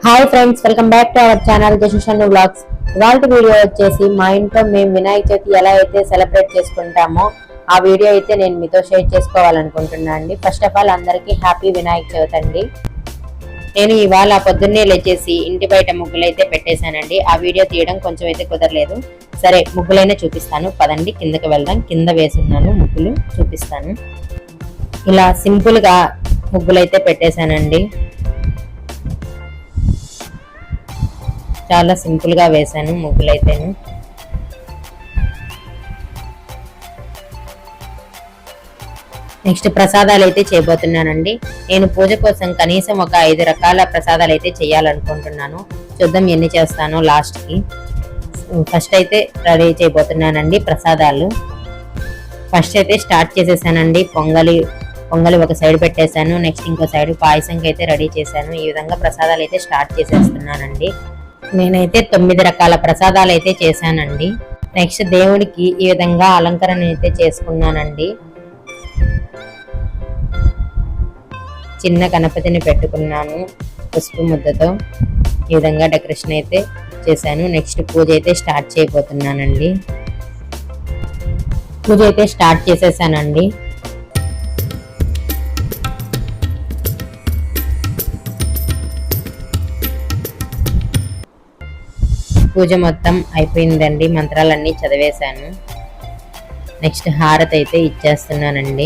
Hi friends, welcome back to our channel Jashanu vlogs. ఇవాళ video వచ్చేసి మా ఇంట్లో మేము వినాయక చవితి ఎలా అయితే సెలబ్రేట్ చేసుకుంటామో ఆ వీడియో అయితే నేను మీతో షేర్ చేసుకోవాలనుకుంటున్నాను అండి. ఫస్ట్ ఆఫ్ ఆల్ అందరికీ హ్యాపీ వినాయక చవితి అండి. నేను ఇవాళ పొద్దున్నే లేచేసి ఇంటి బయట ముగ్గులు అయితే పెట్టేశానండి. ఆ వీడియో తీయడం కొంచెం అయితే కుదరలేదు. సరే ముగ్గులైనా చూపిస్తాను, పదండి కిందకి వెళ్దాం. కింద వేసున్నాను ముగ్గులు, చూపిస్తాను. ఇలా సింపుల్ గా ముగ్గులు అయితే పెట్టేశానండి. చాలా సింపుల్ గా వేసాను ముగ్గులైతేను. నెక్స్ట్ ప్రసాదాలు అయితే చేయబోతున్నానండి. నేను పూజ కోసం కనీసం ఒక 5 రకాల ప్రసాదాలు అయితే చేయాలనుకుంటున్నాను. చూద్దాం ఎన్ని చేస్తానో లాస్ట్ కి. ఫస్ట్ అయితే రెడీ చేయబోతున్నానండి ప్రసాదాలు. ఫస్ట్ అయితే స్టార్ట్ చేసేసానండి. పొంగలి ఒక సైడ్ పెట్టేశాను. నెక్స్ట్ ఇంకో సైడ్ పాయసంకి అయితే రెడీ చేశాను. ఈ విధంగా ప్రసాదాలు అయితే స్టార్ట్ చేసేస్తున్నానండి. నేనైతే 9 రకాల ప్రసాదాలు అయితే చేశానండి. నెక్స్ట్ దేవుడికి ఈ విధంగా అలంకరణ అయితే చేసుకున్నానండి. చిన్న గణపతిని పెట్టుకున్నాను పసుపు ముద్దతో. ఈ విధంగా డెకరేషన్ అయితే చేశాను. నెక్స్ట్ పూజ అయితే స్టార్ట్ చేయబోతున్నానండి. పూజ అయితే స్టార్ట్ చేసేసానండి. పూజ మొత్తం అయిపోయిందండి. మంత్రాలన్నీ చదివేశాను. నెక్స్ట్ హారతి అయితే ఇచ్చేస్తున్నానండి.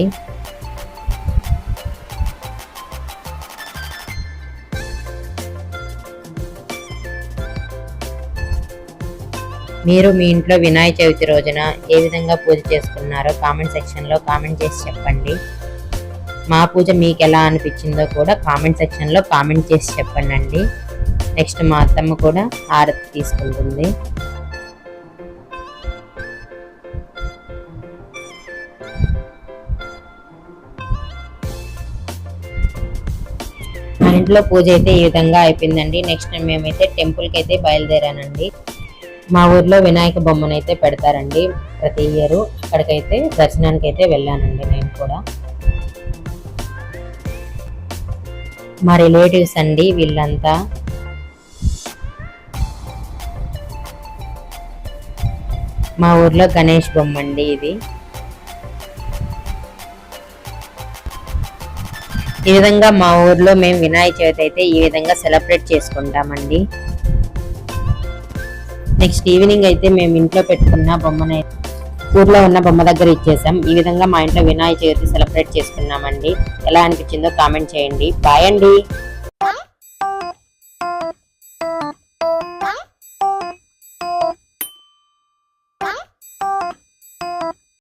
మీరు మీ ఇంట్లో వినాయక చవితి రోజున ఏ విధంగా పూజ చేసుకున్నారో కామెంట్ సెక్షన్లో కామెంట్ చేసి చెప్పండి. మా పూజ మీకు ఎలా అనిపించిందో కూడా కామెంట్ సెక్షన్లో కామెంట్ చేసి చెప్పండి. నెక్స్ట్ మా అత్తమ్మ కూడా హారతి తీసుకుంటుంది. మా ఇంట్లో పూజ అయితే ఈ విధంగా అయిపోయిందండి. నెక్స్ట్ మేమైతే టెంపుల్కి అయితే బయలుదేరానండి. మా ఊర్లో వినాయక బొమ్మను అయితే పెడతారండి ప్రతి ఇయర్. అక్కడికైతే దర్శనానికి అయితే వెళ్ళానండి నేను కూడా. మా రిలేటివ్స్ అండి వీళ్ళంతా. మా ఊర్లో గణేష్ బొమ్మ అండి ఇది. ఈ విధంగా మా ఊర్లో మేము వినాయక చవితి అయితే ఈ విధంగా సెలబ్రేట్ చేసుకుంటామండి. నెక్స్ట్ ఈవినింగ్ అయితే మేము ఇంట్లో పెట్టుకున్న బొమ్మను ఊర్లో ఉన్న బొమ్మ దగ్గర ఇచ్చేసాం. ఈ విధంగా మా ఇంట్లో వినాయక చవితి సెలబ్రేట్ చేసుకున్నామండి. ఎలా అనిపించిందో కామెంట్ చేయండి. బాయ్ అండి.